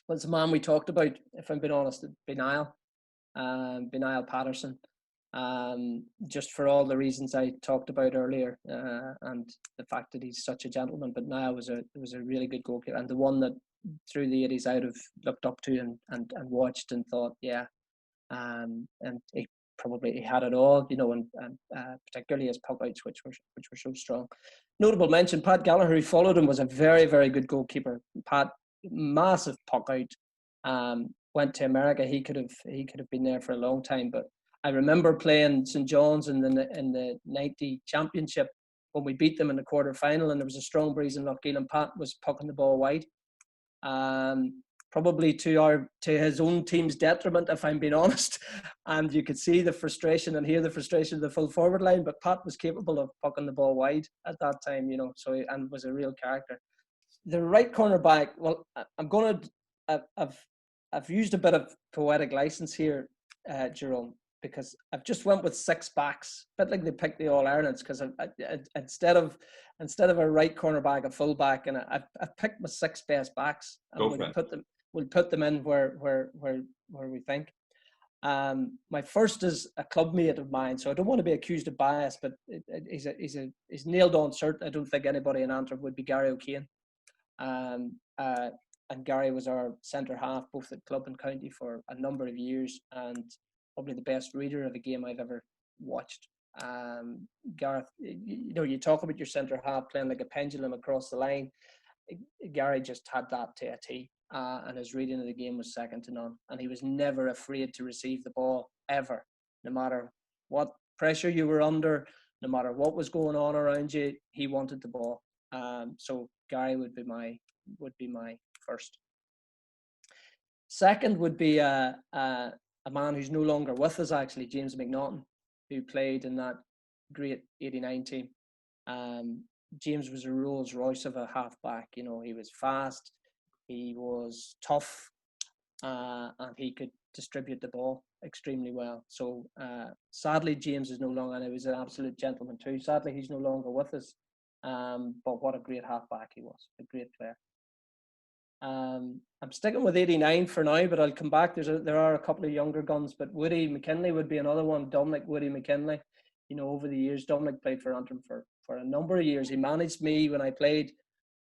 was the man we talked about, if I'm being honest, it'd be Niall. Niall Patterson. Just for all the reasons I talked about earlier, and the fact that he's such a gentleman. But Niall was a really good goalkeeper, and the one that through the 80s I'd have looked up to and watched and thought, yeah, and he had it all, and particularly his puck outs, which were so strong. Notable mention: Pat Gallagher, who followed him, was a very, very good goalkeeper. Pat, massive puck out. Went to America. He could have been there for a long time. But I remember playing St John's in the 90 championship when we beat them in the quarter final, and there was a strong breeze in Lough and Pat was pucking the ball wide. Probably to his own team's detriment, if I'm being honest. And you could see the frustration and hear the frustration of the full forward line. But Pat was capable of pucking the ball wide at that time, and was a real character. The right corner back. Well, I've used a bit of poetic license here, Jerome, because I've just went with 6 backs, a bit like they picked the All Irelands, because instead of a right corner back, a full back, and I've picked my 6 best backs, and we'll put them in where we think. My first is a clubmate of mine, so I don't want to be accused of bias, but he's nailed on cert. I don't think anybody in Antrim would be Gary O'Kane. And Gary was our centre half, both at club and county, for a number of years, and probably the best reader of a game I've ever watched. Gareth, you talk about your centre half playing like a pendulum across the line. Gary just had that to a T, and his reading of the game was second to none. And he was never afraid to receive the ball, ever, no matter what pressure you were under, no matter what was going on around you. He wanted the ball. So Gary would be my first. Second would be a man who's no longer with us, actually, James McNaughton, who played in that great 89 team. James was a Rolls Royce of a halfback. He was fast, he was tough, and he could distribute the ball extremely well. So sadly, James is no longer, and he was an absolute gentleman too. Sadly, he's no longer with us. But what a great halfback he was, a great player. I'm sticking with 89 for now, but I'll come back. There are a couple of younger guns, but Woody McKinley would be another one. Dominic Woody McKinley. Over the years, Dominic played for Antrim for a number of years. He managed me when I played.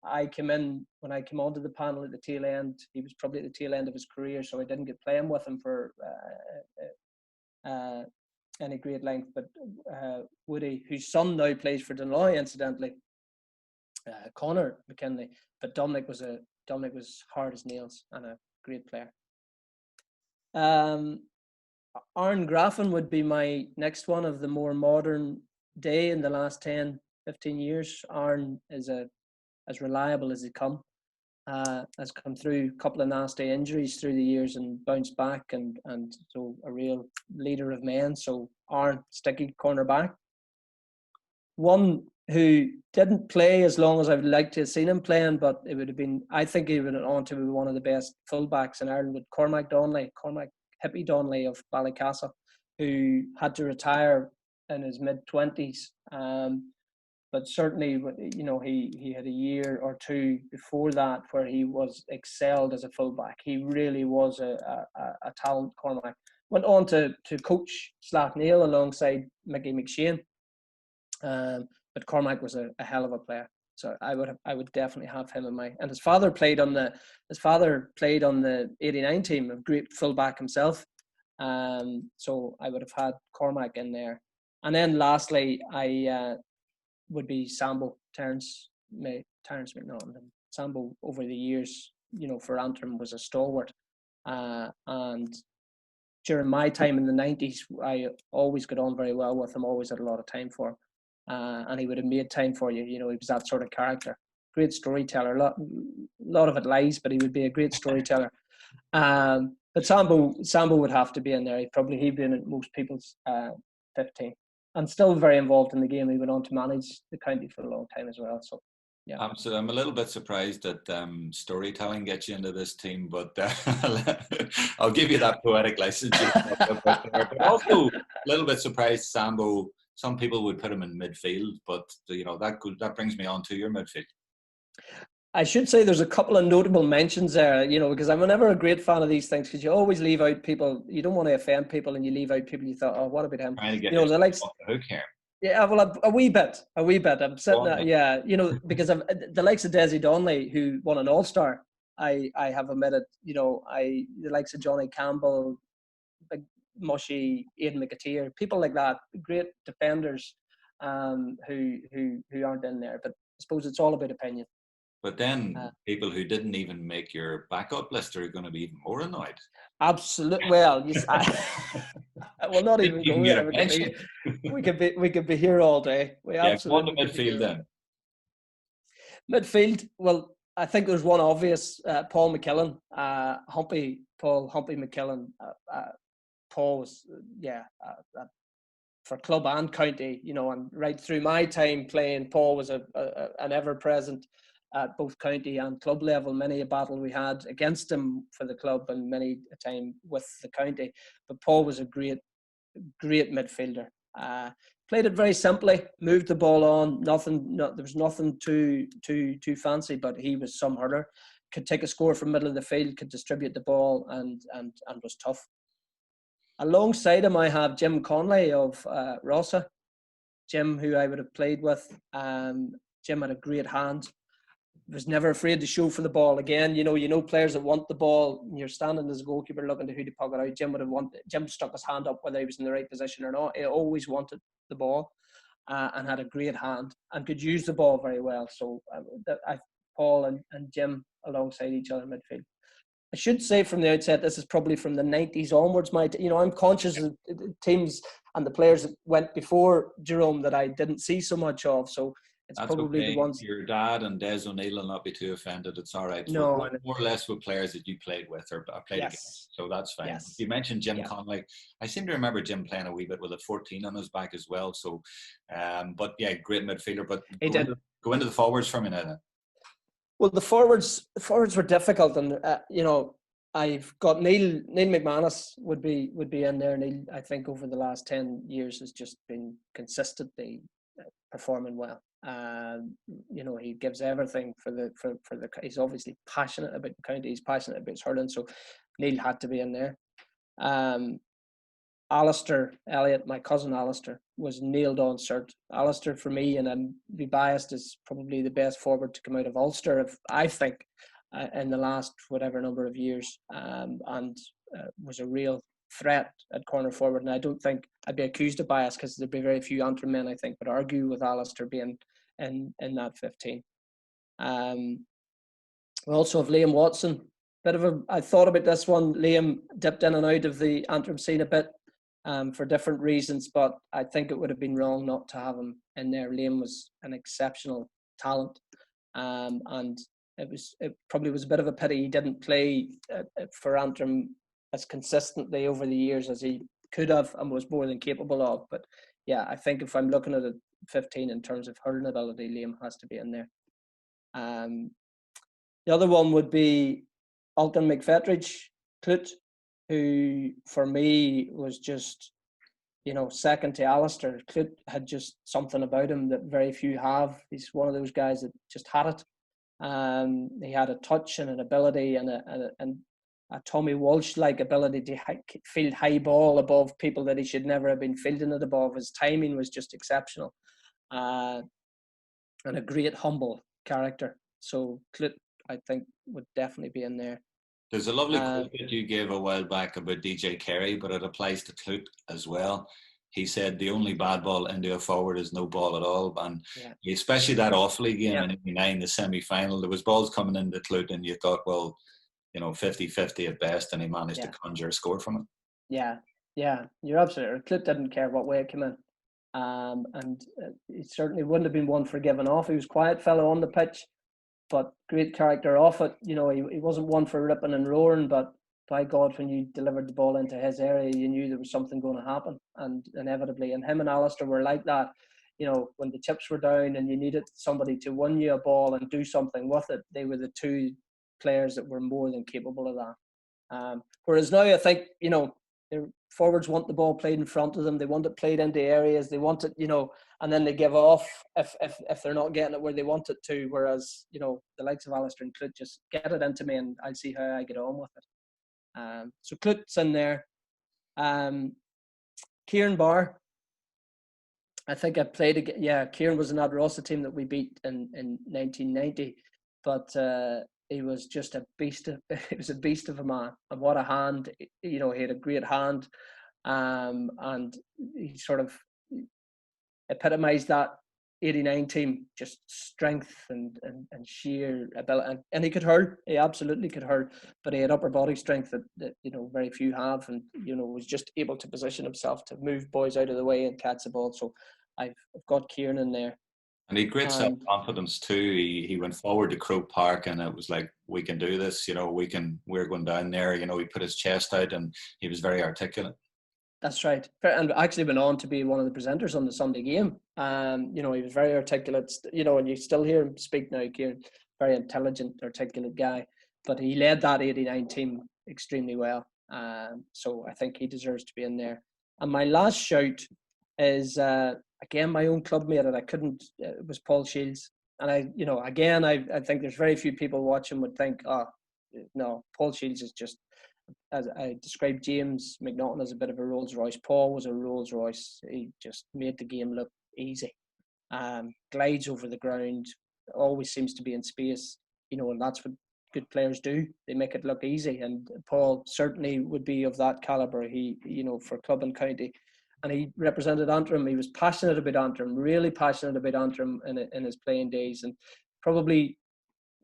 When I came onto the panel at the tail end. He was probably at the tail end of his career, so I didn't get playing with him for any great length. But Woody, whose son now plays for Donnelly, incidentally, Connor McKinley. But Dominic was hard as nails and a great player. Aaron Graffin would be my next one of the more modern day in the last 10, 15 years. Aaron is as reliable as he come. Has come through a couple of nasty injuries through the years and bounced back, and so a real leader of men. So Aaron, sticky cornerback. One who didn't play as long as I would like to have seen him playing, but I think he would have on to be one of the best fullbacks in Ireland, with Cormac Hippie Donnelly of Ballycastle, who had to retire in his mid-20s. But certainly, he had a year or two before that where he was excelled as a fullback. He really was a talent, Cormac. Went on to coach Slaughtneil alongside Mickey McShane. But Cormac was a hell of a player. So I would definitely have him in my. And his father played on the 89 team, a great fullback himself. So I would have had Cormac in there. And then lastly, I would be Sambo, Terence McNaughton. And Sambo, over the years, for Antrim, was a stalwart. And during my time in the 90s, I always got on very well with him, always had a lot of time for him. And he would have made time for you. He was that sort of character. Great storyteller. A lot of it lies, but he would be a great storyteller. But Sambo would have to be in there. He'd been in most people's 15. And still very involved in the game. He went on to manage the county for a long time as well. So, yeah. I'm a little bit surprised that storytelling gets you into this team, but I'll give you that poetic license. But also a little bit surprised Sambo. Some people would put him in midfield, but that brings me on to your midfield. I should say there's a couple of notable mentions there, because I'm never a great fan of these things because you always leave out people. You don't want to offend people, and you leave out people you thought, oh, what about him? Trying to get The likes off the hook here. Yeah, well, a wee bit. I'm sitting there, yeah, because the likes of Desi Donnelly, who won an All-Star, I have admitted, the likes of Johnny Campbell, Big Mushy, Aidan McAteer, people like that, great defenders, who aren't in there. But I suppose it's all about opinion. But then people who didn't even make your backup list are going to be even more annoyed. Absolutely. Well, I will not even go there. We could be here all day. Absolutely. Go on to midfield then. Midfield. Well, I think there's one obvious. Paul McKillen, Humpy McKillen. Paul was for club and county. And right through my time playing, Paul was an ever-present at both county and club level. Many a battle we had against him for the club, and many a time with the county. But Paul was a great midfielder. Played it very simply, moved the ball on. There was nothing too fancy, but he was some hurler. Could take a score from middle of the field, could distribute the ball, and was tough. Alongside him, I have Jim Connolly of Rossa. Jim, who I would have played with. Jim had a great hand. Was never afraid to show for the ball. Again, players that want the ball. And you're standing as a goalkeeper looking to who to puck it out. Jim stuck his hand up whether he was in the right position or not. He always wanted the ball, and had a great hand and could use the ball very well. So Paul and Jim alongside each other in midfield. I should say from the outset, this is probably from the 90s onwards. I'm conscious of teams and the players that went before Jerome that I didn't see so much of. So it's That's probably okay. the ones. Your dad and Des O'Neill will not be too offended. It's all right. No, more or less with players that you played with or played against. So that's fine. Yes. You mentioned Jim Connolly. I seem to remember Jim playing a wee bit with a 14 on his back as well. So, but yeah, great midfielder. But go into the forwards for me now then. Well, the forwards were difficult, and I've got Neil McManus would be in there. Neil, I think over the last 10 years has just been consistently performing well. He gives everything for the. He's obviously passionate about the county. He's passionate about his hurling, so Neil had to be in there. Alastair Elliott, my cousin Alastair, was nailed on cert. Alastair, for me, and I'm be biased, is probably the best forward to come out of Ulster, I think, in the last whatever number of years, and was a real threat at corner forward. And I don't think I'd be accused of bias because there'd be very few Antrim men, I think, would argue with Alastair being in that 15. We also have Liam Watson. I thought about this one. Liam dipped in and out of the Antrim scene a bit. For different reasons, but I think it would have been wrong not to have him in there. Liam was an exceptional talent, and it probably was a bit of a pity he didn't play for Antrim as consistently over the years as he could have and was more than capable of. But yeah, I think if I'm looking at a 15 in terms of hurling ability, Liam has to be in there. The other one would be Olcan McFetridge, Clut, who for me was just, second to Alastair. Clut had just something about him that very few have. He's one of those guys that just had it. He had a touch and an ability and a Tommy Walsh-like ability to field high ball above people that he should never have been fielding it above. His timing was just exceptional, and a great humble character. So Clut, I think, would definitely be in there. There's a lovely quote that you gave a while back about DJ Carey, but it applies to Clut as well. He said the only bad ball into a forward is no ball at all. And especially that Offaly game in 89, the semi-final, there was balls coming into Clut and you thought, well, 50-50 at best, and he managed to conjure a score from it. Yeah, you're absolutely right. Clut didn't care what way it came in. And he certainly wouldn't have been one for giving off. He was a quiet fellow on the pitch, but great character off it. He wasn't one for ripping and roaring, but by God, when you delivered the ball into his area, you knew there was something going to happen, and inevitably. And him and Alastair were like that. When the chips were down and you needed somebody to win you a ball and do something with it, they were the two players that were more than capable of that. Whereas now, I think, their forwards want the ball played in front of them. They want it played into areas. They want it, and then they give off if they're not getting it where they want it to. Whereas, you know, the likes of Alastair and Clute just get it into me and I'll see how I get on with it. So Clute's in there. Ciaran Barr, I think I played again. Yeah, Ciaran was in that Rossa team that we beat in 1990, but he was just a beast. He was a beast of a man, and what a hand! You know, he had a great hand, and he sort of epitomised that '89 team, just strength and sheer ability. And he could hurl. He absolutely could hurl, but he had upper body strength that you know very few have, and you know was just able to position himself to move boys out of the way and catch the ball. So I've got Ciaran in there. And he had great self-confidence too. He went forward to Croke Park and it was like, we can do this, you know, we're going down there. You know, he put his chest out and he was very articulate. That's right. And actually went on to be one of the presenters on the Sunday game. You know, he was very articulate, you know, and you still hear him speak now, Ciaran, very intelligent, articulate guy. But he led that 89 team extremely well. So I think he deserves to be in there. And my last shout is, again, my own clubmate, and I couldn't, it was Paul Shiels. And I think there's very few people watching would think, oh, no, Paul Shiels is just, as I described James McNaughton as a bit of a Rolls Royce. Paul was a Rolls Royce. He just made the game look easy. Glides over the ground, always seems to be in space, you know, and that's what good players do. They make it look easy. And Paul certainly would be of that calibre. He, you know, for club and county. And he represented Antrim. He was passionate about Antrim, really passionate about Antrim in his playing days, and probably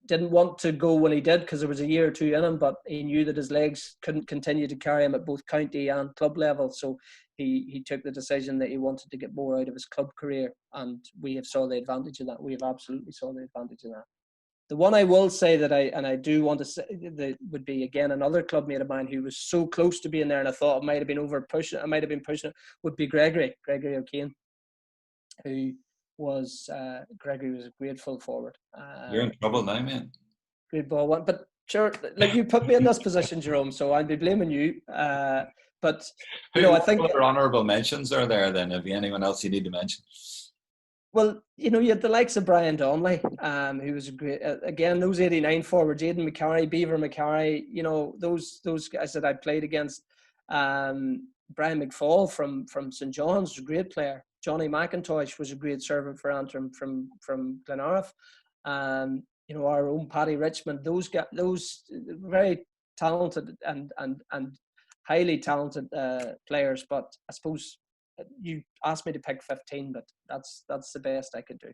didn't want to go when he did because there was a year or two in him, but he knew that his legs couldn't continue to carry him at both county and club level. So he took the decision that he wanted to get more out of his club career, and we have saw the advantage of that. We have absolutely saw the advantage of that. The one I will say that I do want to say that would be, again, another clubmate of mine who was so close to being there, and I thought I might have been pushing it, would be Gregory O'Kane, who was Gregory was a great full forward. You're in trouble now, man. Great ball one, but sure, like you put me in this position, Jerome, so I'll be blaming you. But you know, I think what other honourable mentions are there then? Have you anyone else you need to mention? Well, you know, you had the likes of Brian Donnelly, who was a great, again, those 89 forwards, Aidan McCarry, Beaver McCarry, you know, those guys that I played against. Brian McFall from St John's was a great player. Johnny McIntosh was a great servant for Antrim from Glenariff. You know, our own Paddy Richmond, those guys, those very talented and highly talented players. But I suppose you asked me to pick 15, but that's the best I could do.